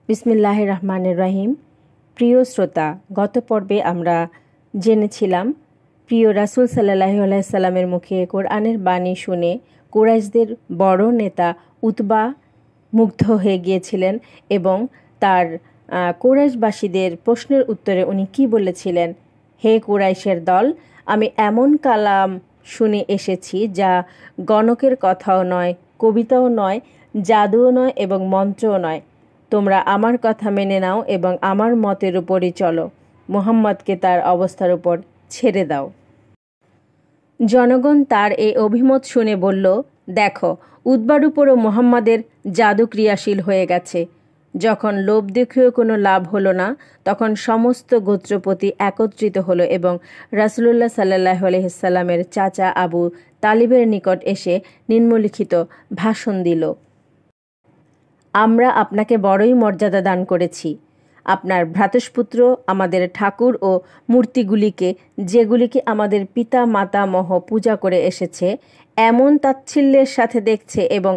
বিসমিল্লাহির রহমানির রহিম। প্রিয় শ্রোতা, গত পর্বে আমরা জেনেছিলাম প্রিয় রাসূল সাল্লাল্লাহু আলাইহি সাল্লামের মুখে কোরআনের বাণী শুনে কুরাইশদের বড় নেতা উতবা মুগ্ধ হয়ে গিয়েছিলেন এবং তার কুরাইশবাসীদের প্রশ্নের উত্তরে উনি কি বলেছিলেন? হে কুরাইশের দল, আমি এমন কালাম শুনে এসেছি যা গণকের কথাও নয়, কবিতাও নয়, জাদুও নয় এবং মন্ত্রও নয়। তোমরা আমার কথা মেনে নাও এবং আমার মতের উপরই চলো। মুহাম্মদকে তার অবস্থার উপর ছেড়ে দাও। জনগণ তার এই অভিমত শুনে বলল, দেখো, উতবার উপরও মুহাম্মাদের জাদু ক্রিয়াশীল হয়ে গেছে। যখন লোভ দেখিয়েও কোনো লাভ হলো না, তখন সমস্ত গোত্রপতি একত্রিত হলো এবং রাসূলুল্লাহ সাল্লাল্লাহু আলাইহি সাল্লামের চাচা আবু তালিবের নিকট এসে নিম্নলিখিত ভাষণ দিল। আমরা আপনাকে বড়ই মর্যাদা দান করেছি। আপনার ভ্রাতুষ্পুত্র আমাদের ঠাকুর ও মূর্তিগুলিকে, যেগুলিকে আমাদের পিতা মাতামহ পূজা করে এসেছে, এমন তাচ্ছিল্যের সাথে দেখছে এবং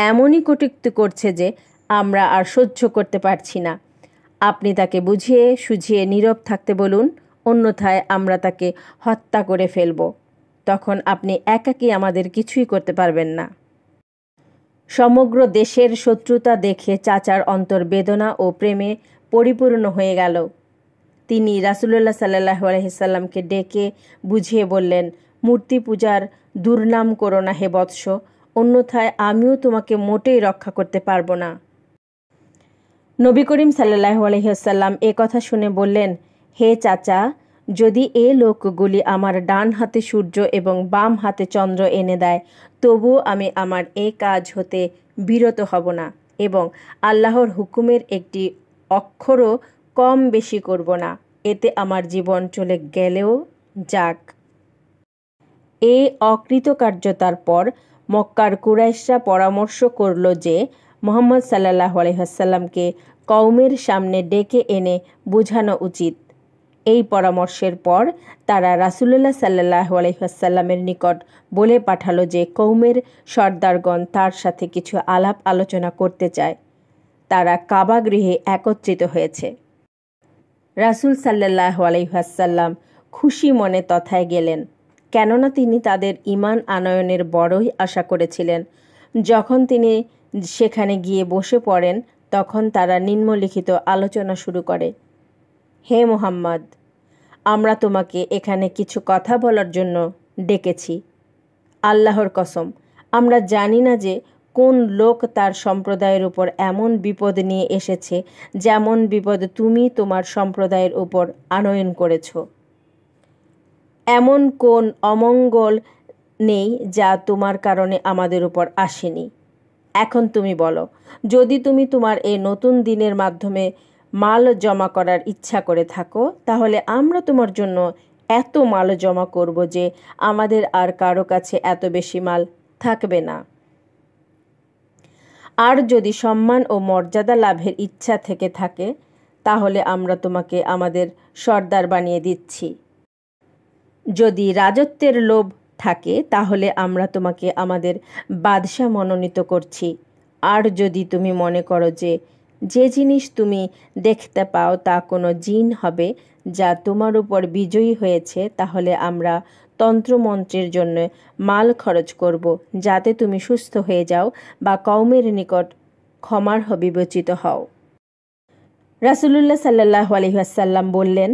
এমনই কটূক্তি করছে যে আমরা আর সহ্য করতে পারছি না। আপনি তাকে বুঝিয়ে সুঝিয়ে নীরব থাকতে বলুন, অন্যথায় আমরা তাকে হত্যা করে ফেলব। তখন আপনি একাকী আমাদের কিছুই করতে পারবেন না। সমগ্র দেশের শত্রুতা দেখে চাচার অন্তর বেদনা ও প্রেমে পরিপূর্ণ হয়ে গেল। তিনি রাসূলুল্লাহ সাল্লাল্লাহু আলাইহি সাল্লামকে ডেকে বুঝিয়ে বললেন, মূর্তি পূজার দুর্নাম করো না হে বৎস, অন্যথায় আমিও তোমাকে মোটেই রক্ষা করতে পারবো না। নবী করিম সাল্লাল্লাহু আলাইহি সাল্লাম এ কথা শুনে বললেন, হে চাচা, যদি এ লোকগুলি আমার ডান হাতে সূর্য এবং বাম হাতে চন্দ্র এনে দেয়, তবুও আমি আমার এ কাজ হতে বিরত হব না এবং আল্লাহর হুকুমের একটি অক্ষরও কম বেশি করব না। এতে আমার জীবন চলে গেলেও যাক। এই অকৃতকার্যতার পর মক্কার কুরাইশরা পরামর্শ করল যে মুহাম্মদ সাল্লাল্লাহু আলাইহি সাল্লামকে কওমের সামনে ডেকে এনে বোঝানো উচিত। এই পরামর্শের পর তারা রাসূলুল্লাহ সাল্লাল্লাহু আলাইহি সাল্লামের নিকট বলে পাঠালো যে কওমের সর্দারগণ তার সাথে কিছু আলাপ আলোচনা করতে চায়। তারা কাবা গৃহে একত্রিত হয়েছে। রাসূল সাল্লাল্লাহু আলাইহি সাল্লাম খুশি মনে তথায় গেলেন, কেননা তিনি তাদের ঈমান আনয়নের বড়ই আশা করেছিলেন। যখন তিনি সেখানে গিয়ে বসে পড়েন, তখন তারা নিম্নলিখিত আলোচনা শুরু করে। হে মুহাম্মদ, আমরা তোমাকে এখানে কিছু কথা বলার জন্য ডেকেছি। আল্লাহর কসম, আমরা জানি না যে কোন লোক তার সম্প্রদায়ের উপর এমন বিপদ নিয়ে এসেছে যেমন বিপদ তুমি তোমার সম্প্রদায়ের উপর আনয়ন করেছ। এমন কোন অমঙ্গল নেই যা তোমার কারণে আমাদের উপর আসেনি। এখন তুমি বলো, যদি তুমি তোমার এই নতুন দিনের মাধ্যমে মাল জমা করার ইচ্ছা করে থাকো, তাহলে আমরা তোমার জন্য এত মাল জমা করব যে আমাদের আর কারো কাছে এত বেশি মাল থাকবে না। আর যদি সম্মান ও মর্যাদা লাভের ইচ্ছা থেকে থাকে, তাহলে আমরা তোমাকে আমাদের সর্দার বানিয়ে দিচ্ছি। যদি রাজত্বের লোভ থাকে, তাহলে আমরা তোমাকে আমাদের বাদশা মনোনীত করছি। আর যদি তুমি মনে করো যে যে জিনিস তুমি দেখতে পাও তা কোনো জিন হবে যা তোমার উপর বিজয়ী হয়েছে, তাহলে আমরা তন্ত্রমন্ত্রের জন্য মাল খরচ করব, যাতে তুমি সুস্থ হয়ে যাও বা কওমের নিকট ক্ষমার বিবেচিত হও। রাসূলুল্লাহ সাল্লাল্লাহু আলাইহি সাল্লাম বললেন,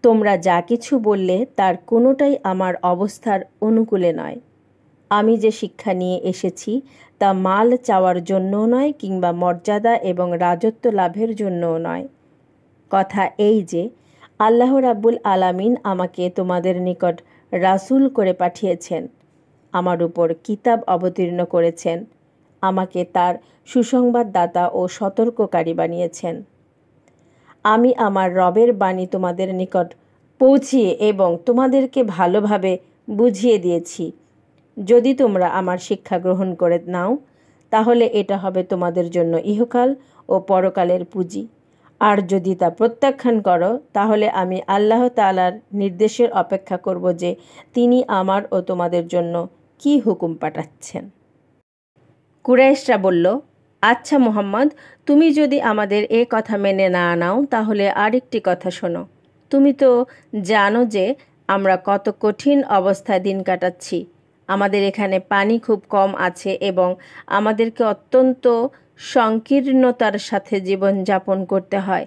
তোমরা যা কিছু বললে তার কোনোটাই আমার অবস্থার অনুকূলে নয়। আমি যে শিক্ষা নিয়ে এসেছি তা মাল চাওয়ার জন্যও নয় কিংবা মর্যাদা এবং রাজত্ব লাভের জন্যও নয়। কথা এই যে আল্লাহ রাব্বুল আলামিন আমাকে তোমাদের নিকট রাসূল করে পাঠিয়েছেন, আমার উপর কিতাব অবতীর্ণ করেছেন, আমাকে তার সুসংবাদদাতা ও সতর্ককারী বানিয়েছেন। আমি আমার রবের বাণী তোমাদের নিকট পৌঁছিয়ে এবং তোমাদেরকে ভালোভাবে বুঝিয়ে দিয়েছি। যদি তোমরা আমার শিক্ষা গ্রহণ করে নাও, তাহলে এটা হবে তোমাদের জন্য ইহকাল ও পরকালের পুঁজি। আর যদি তা প্রত্যাখ্যান করো, তাহলে আমি আল্লাহ তাআলার নির্দেশের অপেক্ষা করব যে তিনি আমার ও তোমাদের জন্য কি হুকুম পাঠাচ্ছেন। কুরাইশরা বলল, আচ্ছা মুহাম্মদ, তুমি যদি আমাদের এ কথা মেনে না নাও তাহলে আরেকটি কথা শোনো। তুমি তো জানো যে আমরা কত কঠিন অবস্থায় দিন কাটাচ্ছি। আমাদের এখানে পানি খুব কম আছে এবং আমাদেরকে অত্যন্ত সংকীর্ণতার সাথে জীবনযাপন করতে হয়।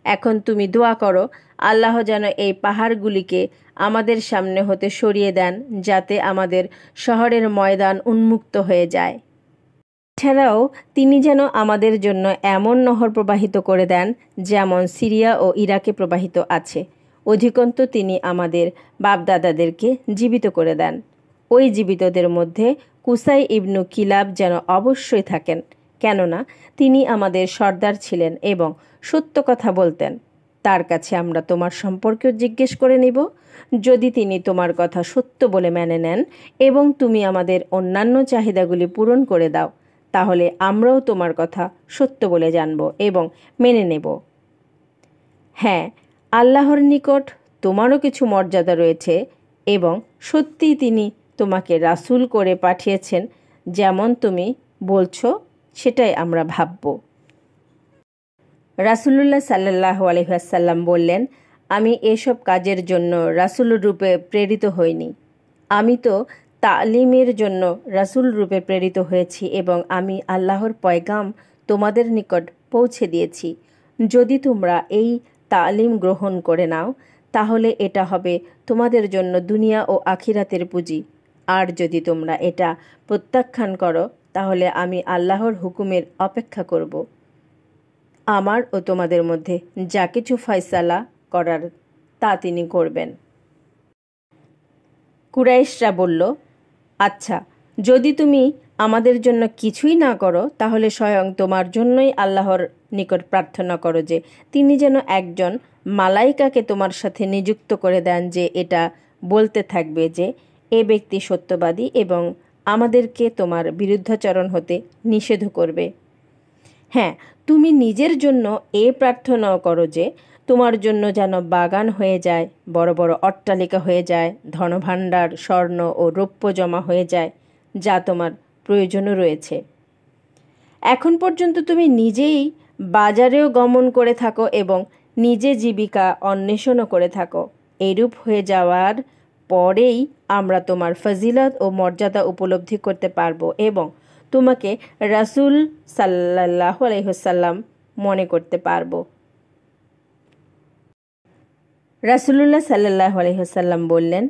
এখন তুমি দোয়া করো আল্লাহ যেন এই পাহাড়গুলিকে আমাদের সামনে হতে সরিয়ে দেন, যাতে আমাদের শহরের ময়দান উন্মুক্ত হয়ে যায়। এছাড়াও তিনি যেন আমাদের জন্য এমন নহর প্রবাহিত করে দেন যেমন সিরিয়া ও ইরাকে প্রবাহিত আছে। অধিকন্তু তিনি আমাদের বাপদাদাদেরকে জীবিত করে দেন। ওই জীবিতদের মধ্যে কুসাই ইবনু কিলাব যেন অবশ্যই থাকেন, কেননা তিনি আমাদের সর্দার ছিলেন এবং সত্য কথা বলতেন। তার কাছে আমরা তোমার সম্পর্কেও জিজ্ঞেস করে নিব। যদি তিনি তোমার কথা সত্য বলে মেনে নেন এবং তুমি আমাদের অন্যান্য চাহিদাগুলি পূরণ করে দাও, তাহলে আমরাও তোমার কথা সত্য বলে জানব এবং মেনে নেব। হ্যাঁ, আল্লাহর নিকট তোমারও কিছু মর্যাদা রয়েছে এবং সত্যিই তিনি তোমাকে রাসূল করে পাঠিয়েছেন, যেমন তুমি বলছো সেটাই আমরা ভাবব। রাসূলুল্লাহ সাল্লাল্লাহু আলাইহি ওয়াসাল্লাম বললেন, আমি এসব কাজের জন্য রাসূল রূপে প্রেরিত হইনি। আমি তো তালিমের জন্য রাসূল রূপে প্রেরিত হয়েছি এবং আমি আল্লাহর পয়গাম তোমাদের নিকট পৌঁছে দিয়েছি। যদি তোমরা এই তালিম গ্রহণ করে নাও তাহলে এটা হবে তোমাদের জন্য দুনিয়া ও আখিরাতের পুঁজি। আর যদি তোমরা এটা প্রত্যাখ্যান করো তাহলে আমি আল্লাহর হুকুমের অপেক্ষা করব। আমার ও তোমাদের মধ্যে যা কিছু ফয়সালা করার তা তিনি করবেন। কুরাইশরা বলল, আচ্ছা, যদি তুমি আমাদের জন্য কিছুই না করো তাহলে স্বয়ং তোমার জন্যই আল্লাহর নিকট প্রার্থনা করো যে তিনি যেন একজন মালাইকাকে তোমার সাথে নিযুক্ত করে দেন, যে এটা বলতে থাকবে যে এ ব্যক্তি সত্যবাদী এবং আমাদেরকে তোমার বিরুদ্ধাচরণ হতে নিষেধ করবে। হ্যাঁ, তুমি নিজের জন্য এ প্রার্থনাও করো যে তোমার জন্য যেন বাগান হয়ে যায়, বড় বড় অট্টালিকা হয়ে যায়, ধনভাণ্ডার, স্বর্ণ ও রৌপ্য জমা হয়ে যায়, যা তোমার প্রয়োজনও রয়েছে। এখন পর্যন্ত তুমি নিজেই বাজারেও গমন করে থাকো এবং নিজে জীবিকা অন্বেষণও করে থাকো। এইরূপ হয়ে যাওয়ার পরেই আমরা তোমার ফজিলত ও মর্যাদা উপলব্ধি করতে পারবো এবং তোমাকে রাসূল সাল্লাল্লাহু আলাইহি ওয়াসাল্লাম মনে করতে পারবো। রাসূলুল্লাহ সাল্লাল্লাহু আলাইহি ওয়াসাল্লাম বললেন,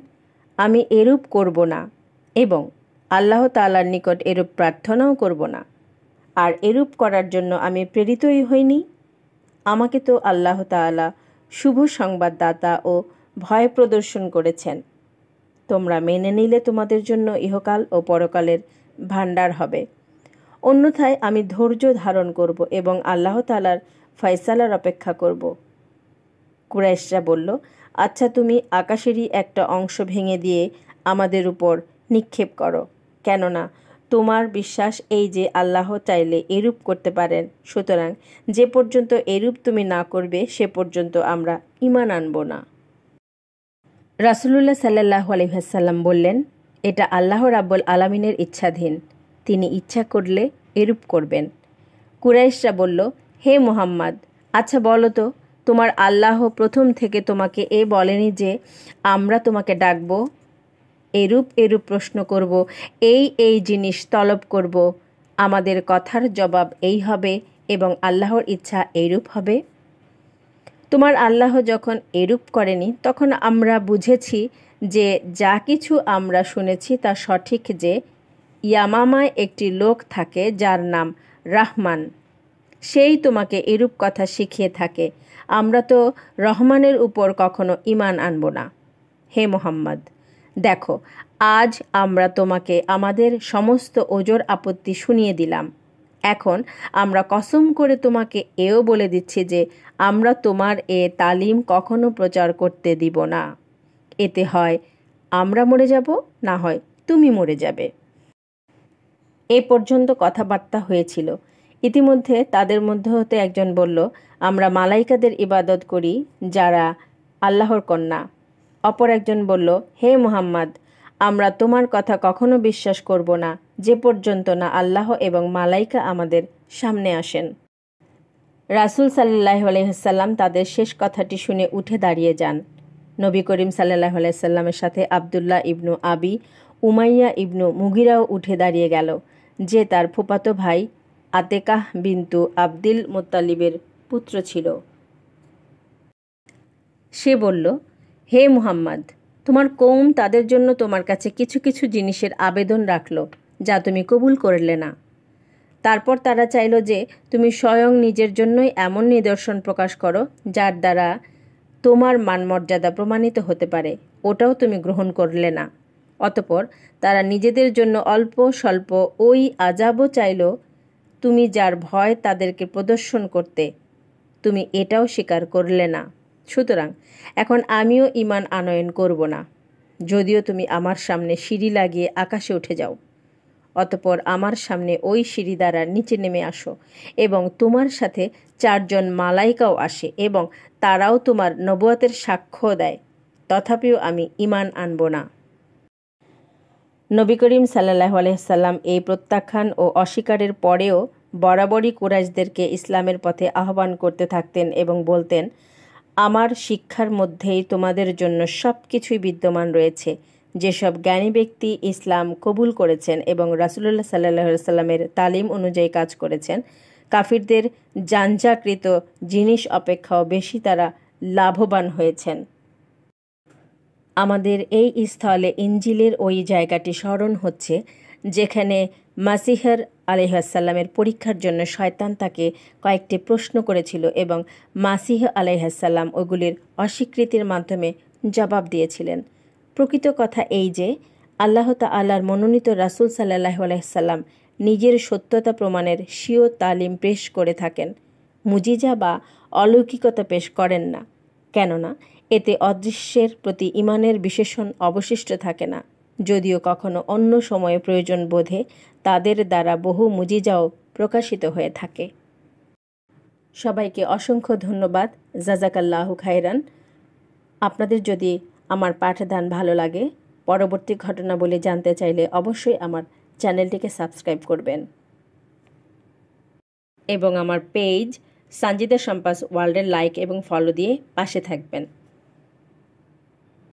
আমি এরূপ করব না এবং আল্লাহ তাআলার নিকট এরূপ প্রার্থনাও করব না। আর এরূপ করার জন্য আমি প্রেরিতই হইনি। আমাকে তো আল্লাহ তাআলা শুভ সংবাদদাতা ও ভয় প্রদর্শন করেছেন। তোমরা মেনে নিলে তোমাদের জন্য ইহকাল ও পরকালের ভাণ্ডার হবে, অন্যথায় আমি ধৈর্য ধারণ করব এবং আল্লাহ তাআলার ফয়সালার অপেক্ষা করব। কুরাইশরা বলল, আচ্ছা, তুমি আকাশেরই একটা অংশ ভেঙে দিয়ে আমাদের উপর নিক্ষেপ করো, কেননা তোমার বিশ্বাস এই যে আল্লাহ চাইলে এরূপ করতে পারেন। সুতরাং যে পর্যন্ত এরূপ তুমি না করবে সে পর্যন্ত আমরা ঈমান আনব না। রাসূলুল্লাহ সাল্লাল্লাহু আলাইহি ওয়াসাল্লাম বললেন, এটা আল্লাহ রাব্বুল আলামিনের ইচ্ছাধীন, তিনি ইচ্ছা করলে এরূপ করবেন। কুরাইশরা বলল, হে মুহাম্মদ, আচ্ছা বলো তো, তোমার আল্লাহ প্রথম থেকে তোমাকে এ বলেনি যে আমরা তোমাকে ডাকব, এরূপ এরূপ প্রশ্ন করব, এই জিনিস তলব করব, আমাদের কথার জবাব এই হবে এবং আল্লাহর ইচ্ছা এইরূপ হবে? তোমার আল্লাহ যখন এরূপ করেনি তখন আমরা বুঝেছি যে যা কিছু আমরা শুনেছি তা সঠিক, যে ইয়ামামায় একটি লোক থাকে যার নাম রাহমান, সেই তোমাকে এরূপ কথা শিখিয়ে থাকে। আমরা তো রহমানের উপর কখনো ঈমান আনব না। হে মুহাম্মদ, দেখো, আজ আমরা তোমাকে আমাদের সমস্ত ওজর আপত্তি শুনিয়ে দিলাম। এখন আমরা কসম করে তোমাকে এও বলে দিচ্ছি যে আমরা তোমার এ তালিম কখনো প্রচার করতে দিব না। এতে হয় আমরা মরে যাব, না হয় তুমি মরে যাবে। এ পর্যন্ত কথাবার্তা হয়েছিল। ইতিমধ্যে তাদের মধ্যে হতে একজন বলল, আমরা মালাইকাদের ইবাদত করি যারা আল্লাহর কন্যা। অপর একজন বলল, হে মুহাম্মদ, আমরা তোমার কথা কখনো বিশ্বাস করব না যে পর্যন্ত না আল্লাহ এবং মালাইকা আমাদের সামনে আসেন। রাসূল সাল্লাল্লাহু আলাইহি ওয়াসাল্লাম তাদের শেষ কথাটি শুনে উঠে দাঁড়িয়ে যান। নবী করিম সাল্লাল্লাহু আলাইহি ওয়াসাল্লামের সাথে আবদুল্লাহ ইবনু আবি উমাইয়া ইবনু মুগিরাও উঠে দাঁড়িয়ে গেল, যে তার ফুফাতো ভাই আতেকাহ বিনতু আবদিল মুত্তালিবের পুত্র ছিল। সে বলল, হে মুহাম্মদ, তোমার কওম তাদের জন্য তোমার কাছে কিছু কিছু জিনিসের আবেদন রাখল, যা তুমি কবুল করলে না। তারপর তারা চাইল যে তুমি স্বয়ং নিজের জন্যই এমন নিদর্শন প্রকাশ করো যার দ্বারা তোমার মানমর্যাদা প্রমাণিত হতে পারে, ওটাও তুমি গ্রহণ করলে না। অতপর তারা নিজেদের জন্য অল্প স্বল্প ওই আযাবও চাইল, তুমি যার ভয় তাদেরকে প্রদর্শন করতে, তুমি এটাও স্বীকার করলে না। সুতরাং এখন আমিও ঈমান আনয়ন করব না, যদিও তুমি আমার সামনে সিঁড়ি লাগিয়ে আকাশে উঠে যাও। অতপর আমার সামনে ওই সিঁড়ি দ্বারা নিচে নেমে আসো এবং তোমার সাথে 4 জন মালাইকাও আসে এবং তারাও তোমার নবুয়তের সাক্ষ্য দেয়, তথাপিও আমি ঈমান আনব না। নবী করিম সাল্লাল্লাহু আলাইহি ওয়াসাল্লাম এই প্রত্যাখ্যান ও অস্বীকারের পরেও বরাবরই কুরাইশদেরকে ইসলামের পথে আহ্বান করতে থাকতেন এবং বলতেন, আমার শিক্ষার মধ্যেই তোমাদের জন্য সব কিছুই বিদ্যমান রয়েছে। যেসব জ্ঞানী ব্যক্তি ইসলাম কবুল করেছেন এবং রাসূলুল্লাহ সাল্লাল্লাহু আলাইহি ওয়াসাল্লামের তালিম অনুযায়ী কাজ করেছেন, কাফিরদের যাঞ্জাকৃত জিনিস অপেক্ষাও বেশি তারা লাভবান হয়েছেন। আমাদের এই স্থলে ইনজিলের ওই জায়গাটি স্মরণ হচ্ছে, যেখানে মাসীহ আলাইহিসসালামের পরীক্ষার জন্য শয়তান তাকে কয়েকটি প্রশ্ন করেছিল এবং মাসীহ আলাইহিসসালাম ওগুলির অস্বীকৃতির মাধ্যমে জবাব দিয়েছিলেন। প্রকৃত কথা এই যে, আল্লাহ তাআলার মনোনীত রাসূল সাল্লাল্লাহু আলাইহি ওয়াসাল্লাম নিজের সত্যতা প্রমাণের স্বীয় তালিম পেশ করে থাকেন, মুজিজা বা অলৌকিকতা পেশ করেন না। কেননা এতে অদৃশ্যের প্রতি ঈমানের বিশেষণ অবশিষ্ট থাকে না, যদিও কখনো অন্য সময়ে প্রয়োজন বোধে তাদের দ্বারা বহু মুজিজাও প্রকাশিত হয়ে থাকে। সবাইকে অসংখ্য ধন্যবাদ। জাযাকাল্লাহু খায়রান। আপনাদের যদি আমার পাঠদান ভালো লাগে, পরবর্তী ঘটনাবলী জানতে চাইলে অবশ্যই আমার চ্যানেলটিকে সাবস্ক্রাইব করবেন এবং আমার পেজ সঞ্জিদা শাম্পাস ওয়ার্ল্ডের লাইক এবং ফলো দিয়ে পাশে থাকবেন।